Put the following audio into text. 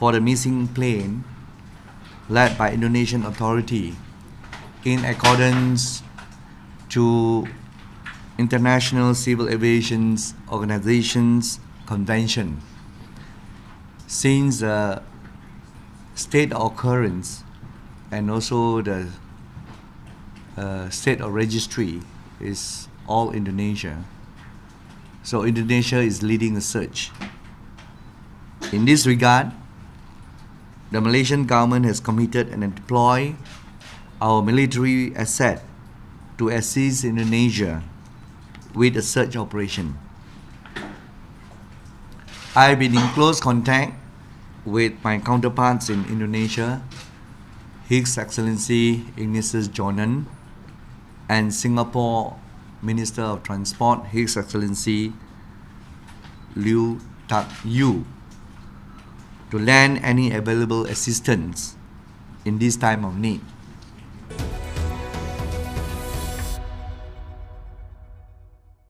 for the missing plane led by Indonesian authority in accordance to International Civil Aviation Organization's Convention. Since the state of occurrence and also the state of registry is all Indonesia, so Indonesia is leading the search. In this regard, the Malaysian government has committed and deployed our military asset to assist Indonesia with the search operation. I've been in close contact with my counterparts in Indonesia, His Excellency Ignatius Jonan, and Singapore Minister of Transport, His Excellency Liu Tak Yu, to lend any available assistance in this time of need.